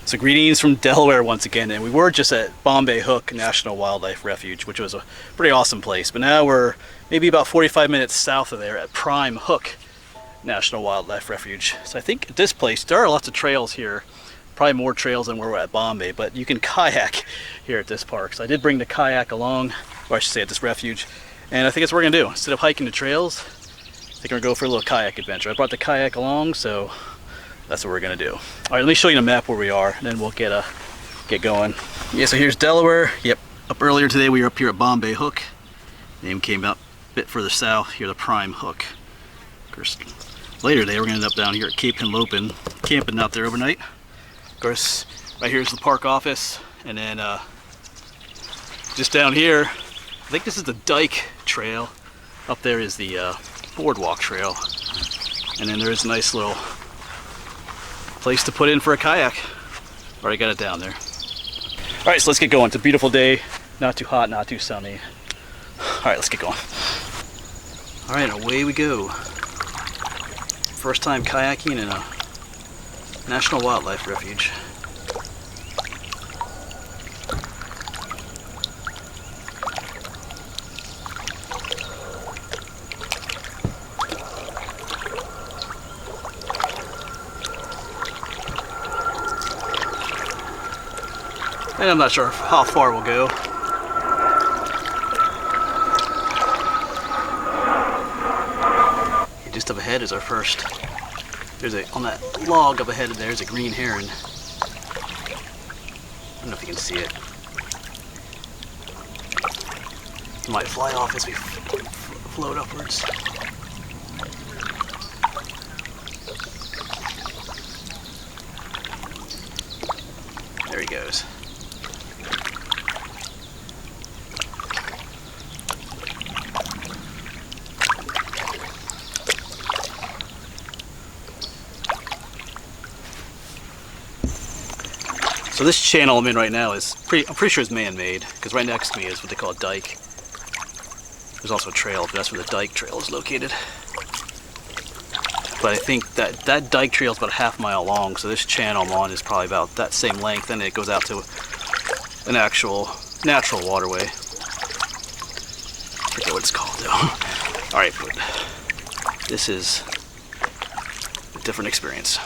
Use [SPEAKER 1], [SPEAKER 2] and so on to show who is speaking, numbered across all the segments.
[SPEAKER 1] So greetings from Delaware once again, and we were just at Bombay Hook National Wildlife Refuge, which was a pretty awesome place. But now we're maybe about 45 minutes south of there at Prime Hook National Wildlife Refuge. So I think at this place, there are lots of trails here, probably more trails than where we're at Bombay, but you can kayak here at this park. So I did bring the kayak along, or I should say at this refuge, and I think that's what we're gonna do. Instead of hiking the trails, I think we're gonna go for a little kayak adventure. I brought the kayak along, so that's what we're gonna do. All right, let me show you the map where we are, and then we'll get going. Yeah, so here's Delaware. Yep, up earlier today we were up here at Bombay Hook. Name came up a bit further south, here the Prime Hook. Of course, later today we're gonna end up down here at Cape Henlopen, camping out there overnight. Of course, right here's the park office, and then just down here, I think this is the Dike Trail. Up there is the Boardwalk Trail, and then there's a nice little place to put in for a kayak. Already got it down there. All right, so let's get going. It's a beautiful day, not too hot, not too sunny. All right, let's get going. All right, away we go. First time kayaking in a National Wildlife Refuge. And I'm not sure how far we'll go. Just up ahead is our first. On that log up ahead there's a green heron. I don't know if you can see it. It might fly off as we float upwards. There he goes. So this channel I'm in right now is I'm pretty sure it's man-made, because right next to me is what they call a dike. There's also a trail, but that's where the Dike Trail is located. But I think that Dike Trail is about a half-mile long, so this channel I'm on is probably about that same length, and it goes out to an actual natural waterway. I forget what it's called though. All right, but this is a different experience.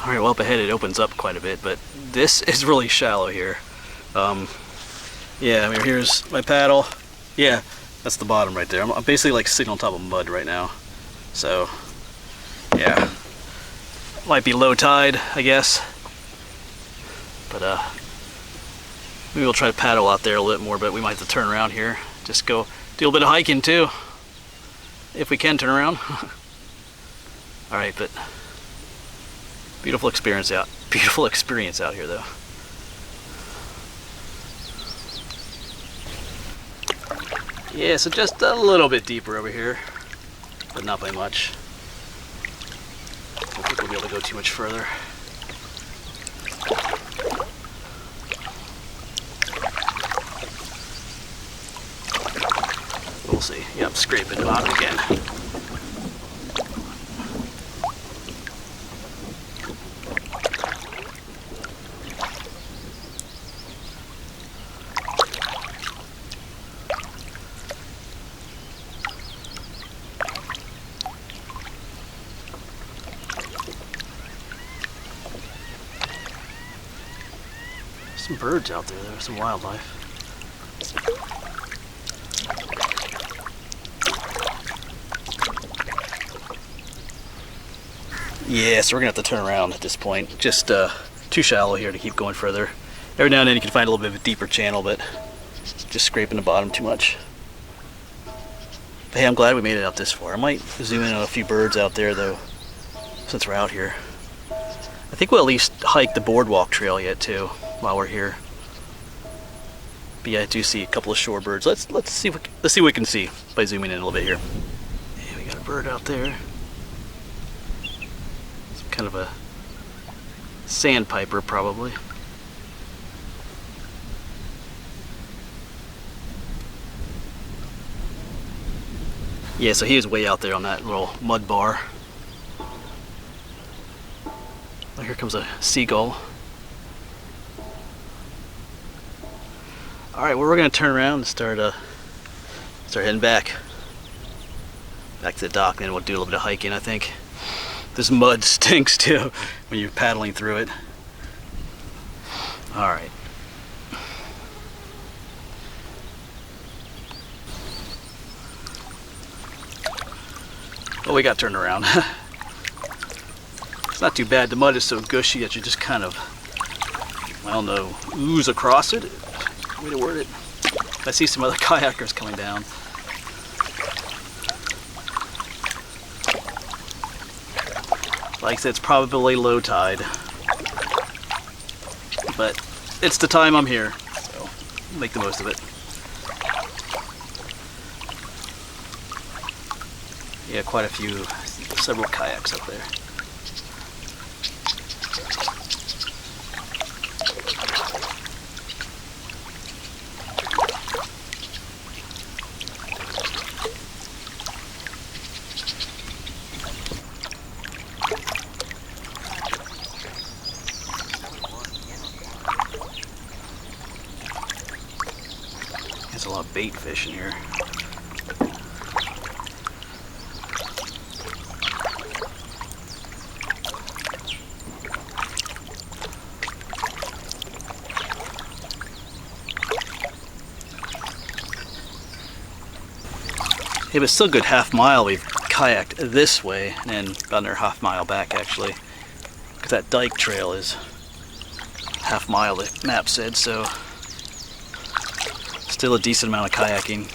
[SPEAKER 1] All right, well up ahead it opens up quite a bit, but this is really shallow here. Yeah, I mean, here's my paddle. Yeah, that's the bottom right there. I'm basically like sitting on top of mud right now. So, yeah, might be low tide, I guess. But maybe we'll try to paddle out there a little bit more, but we might have to turn around here. Just go do a little bit of hiking too, if we can turn around. All right, but beautiful experience out here though. Yeah, so just a little bit deeper over here, but not by much. I don't think we'll be able to go too much further. We'll see. Yep, scraping the bottom again. Some birds out there, there's some wildlife. Yeah, so we're gonna have to turn around at this point. Just too shallow here to keep going further. Every now and then you can find a little bit of a deeper channel, but just scraping the bottom too much. But hey, I'm glad we made it out this far. I might zoom in on a few birds out there though, since we're out here. I think we'll at least hike the Boardwalk trail yet too, while we're here. But yeah, I do see a couple of shorebirds. Let's see what we can see by zooming in a little bit here. Yeah, we got a bird out there. Some kind of a sandpiper probably. Yeah, so he was way out there on that little mud bar. Oh, here comes a seagull. All right, well, we're gonna turn around and start heading back to the dock, and then we'll do a little bit of hiking. I think this mud stinks too when you're paddling through it. All right. Well, we got turned around. It's not too bad. The mud is so gushy that you just kind of, I don't know, ooze across it. Way to word it. I see some other kayakers coming down. Like I said, it's probably low tide, but it's the time I'm here, so make the most of it. Yeah, quite a few, several kayaks up there. There's a lot of bait fish in here. It was still a good half mile we've kayaked this way, and then about another half mile back actually, because that dike trail is half mile, the map said, so still a decent amount of kayaking.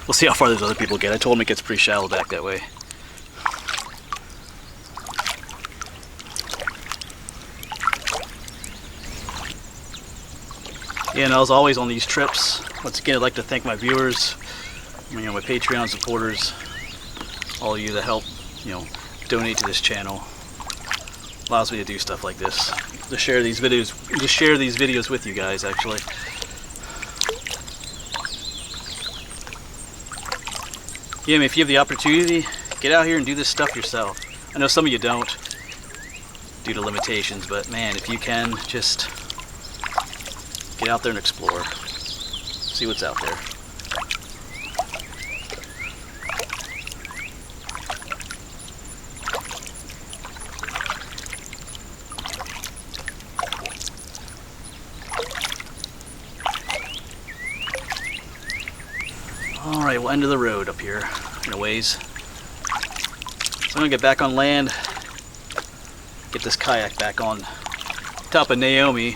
[SPEAKER 1] We'll see how far those other people get. I told them it gets pretty shallow back that way. Yeah, and as always on these trips, once again, I'd like to thank my viewers, my Patreon supporters, all of you that help, donate to this channel. Allows me to do stuff like this, to share these videos with you guys, actually. Yeah, I mean, if you have the opportunity, get out here and do this stuff yourself. I know some of you don't, due to limitations, but man, if you can, just get out there and explore. See what's out there. Alright, we'll end of the road up here in a ways. So I'm gonna get back on land, get this kayak back on top of Naomi,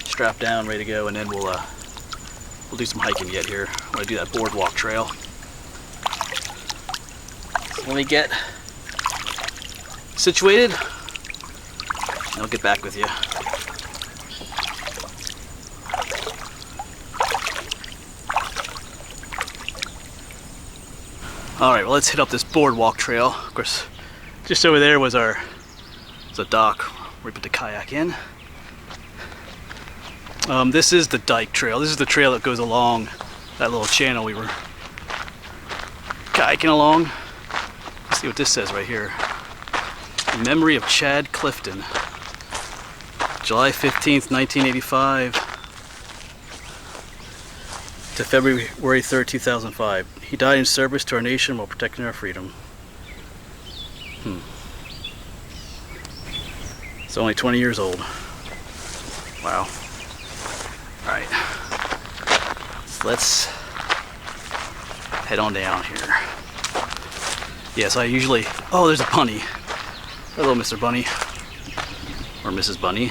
[SPEAKER 1] strapped down, ready to go, and then we'll do some hiking yet here. I want to do that Boardwalk trail. So let me get situated, and I'll get back with you. Alright, well, let's hit up this Boardwalk trail. Of course, just over there was a dock where we put the kayak in. This is the dike trail. This is the trail that goes along that little channel we were kayaking along. Let's see what this says right here. In memory of Chad Clifton, July 15th, 1985 to February 3rd, 2005. He died in service to our nation while protecting our freedom. It's only 20 years old. Wow. Alright, so let's head on down here. Yes, I usually... Oh, there's a bunny. Hello, Mr. Bunny. Or Mrs. Bunny.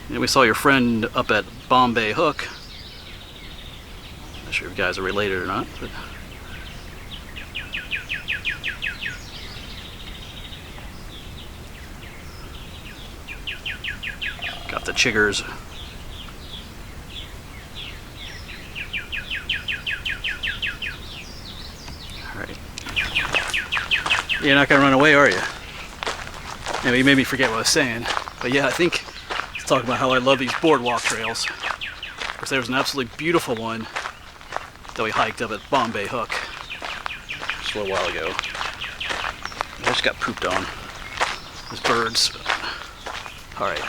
[SPEAKER 1] And we saw your friend up at Bombay Hook. Not sure if you guys are related or not, but... Got the chiggers. Alright. You're not gonna run away, are you? Yeah, you made me forget what I was saying. But yeah, I think let's talk about how I love these boardwalk trails. Of course, there was an absolutely beautiful one that we hiked up at Bombay Hook just a little while ago. I just got pooped on. There's birds. Alright.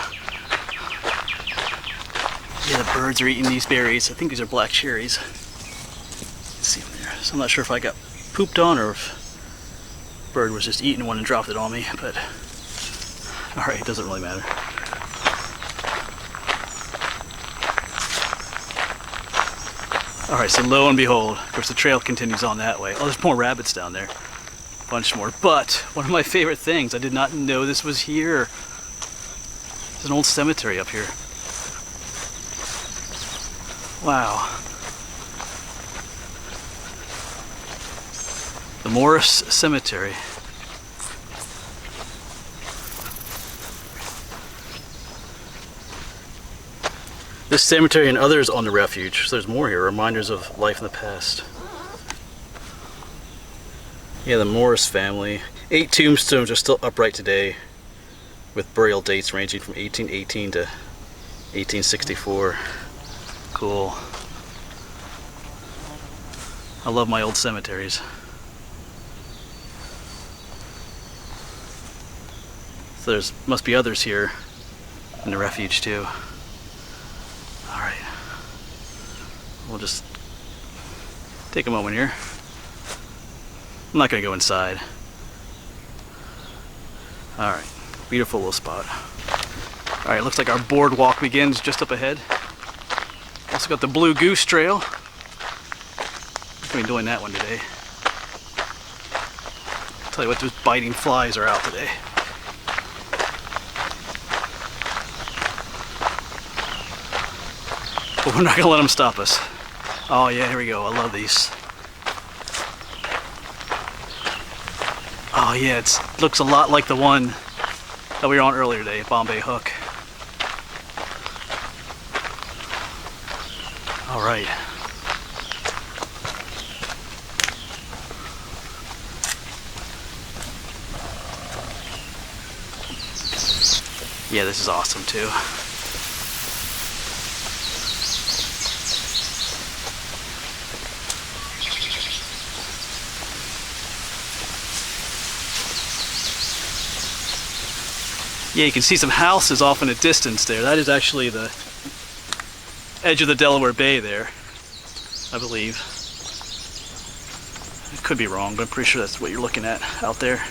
[SPEAKER 1] Yeah, the birds are eating these berries. I think these are black cherries. Let's see them there. So I'm not sure if I got pooped on or if the bird was just eating one and dropped it on me, but alright, it doesn't really matter. Alright, so lo and behold, of course the trail continues on that way. Oh, there's more rabbits down there. A bunch more. But one of my favorite things, I did not know this was here. There's an old cemetery up here. Wow. The Morris Cemetery. This cemetery and others on the refuge, so there's more here, reminders of life in the past. Yeah, the Morris family. 8 tombstones are still upright today, with burial dates ranging from 1818 to 1864. Cool. I love my old cemeteries. So there's must be others here in the refuge too. Alright. We'll just take a moment here. I'm not gonna go inside. Alright. Beautiful little spot. Alright, looks like our boardwalk begins just up ahead. Also got the Blue Goose Trail. I'm gonna be doing that one today. I'll tell you what, those biting flies are out today. But we're not gonna let them stop us. Oh yeah, here we go. I love these. Oh yeah, it looks a lot like the one that we were on earlier today, Bombay Hook. All right. Yeah, this is awesome too. Yeah, you can see some houses off in the distance there. That is actually the edge of the Delaware Bay there, I believe. I could be wrong, but I'm pretty sure that's what you're looking at out there.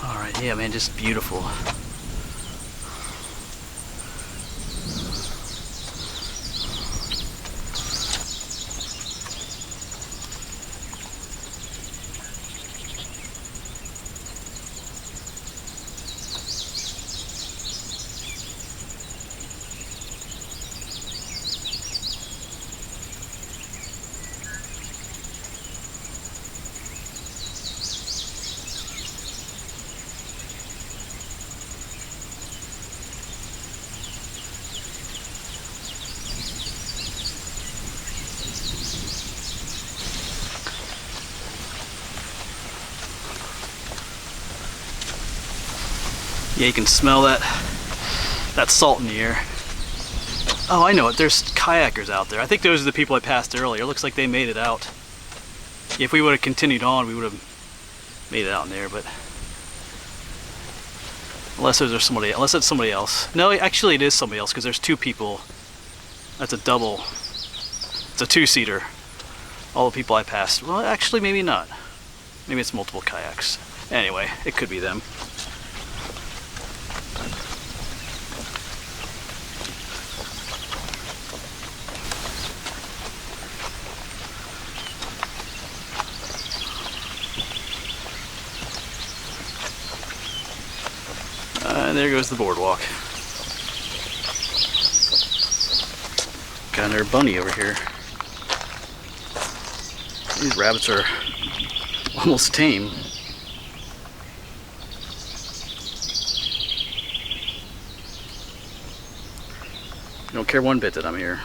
[SPEAKER 1] Alright, yeah man, just beautiful. Yeah, you can smell that salt in the air. Oh, I know it. There's kayakers out there. I think those are the people I passed earlier. It looks like they made it out. If we would have continued on, we would have made it out in there, but Unless there's somebody, unless it's somebody else. No, actually it is somebody else because there's two people. That's a double. It's a two-seater. All the people I passed. Well, actually, maybe not. Maybe it's multiple kayaks. Anyway, it could be them. And there goes the boardwalk. Got another bunny over here. These rabbits are almost tame. Don't care one bit that I'm here.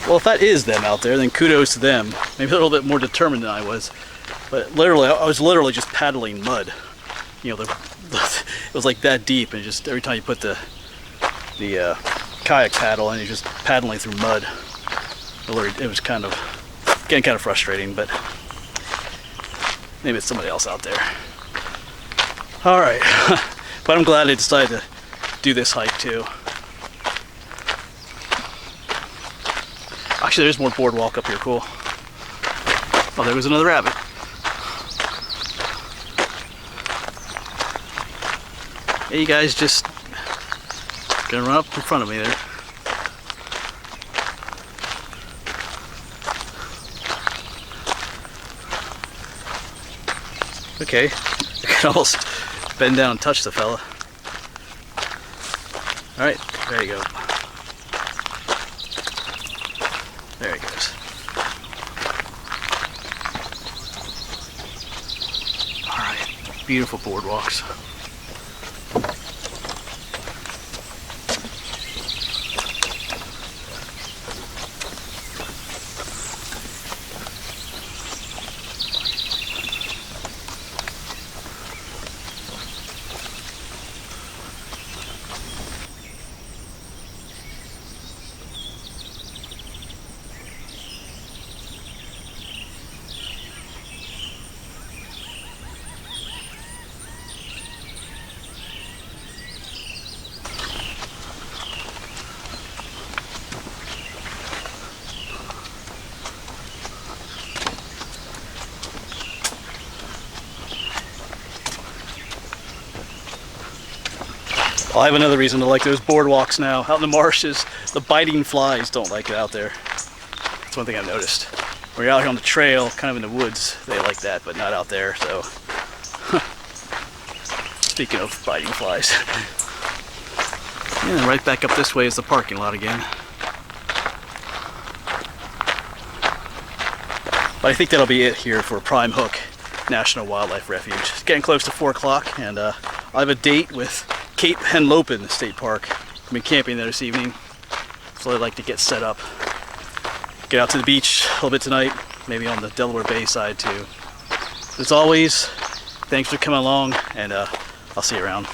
[SPEAKER 1] Well, if that is them out there, then kudos to them. Maybe a little bit more determined than I was. But literally, I was literally just paddling mud. You know, it was like that deep, and just every time you put the kayak paddle and you're just paddling through mud. It was kind of getting kind of frustrating, but maybe it's somebody else out there. All right, but I'm glad I decided to do this hike too. Actually, there's more boardwalk up here. Cool. Oh, there was another rabbit. Hey, you guys just gonna run up in front of me there. Okay, I can almost bend down and touch the fella. All right, there you go. There he goes. All right, beautiful boardwalks. Well, I have another reason to like those boardwalks now. Out in the marshes, the biting flies don't like it out there. That's one thing I've noticed. When you're out here on the trail, kind of in the woods, they like that, but not out there, so. Speaking of biting flies. And then right back up this way is the parking lot again. But I think that'll be it here for Prime Hook National Wildlife Refuge. It's getting close to 4 o'clock, and I have a date with Cape Henlopen State Park. I've been camping there this evening, so I'd like to get set up. Get out to the beach a little bit tonight, maybe on the Delaware Bay side too. As always, thanks for coming along, and I'll see you around.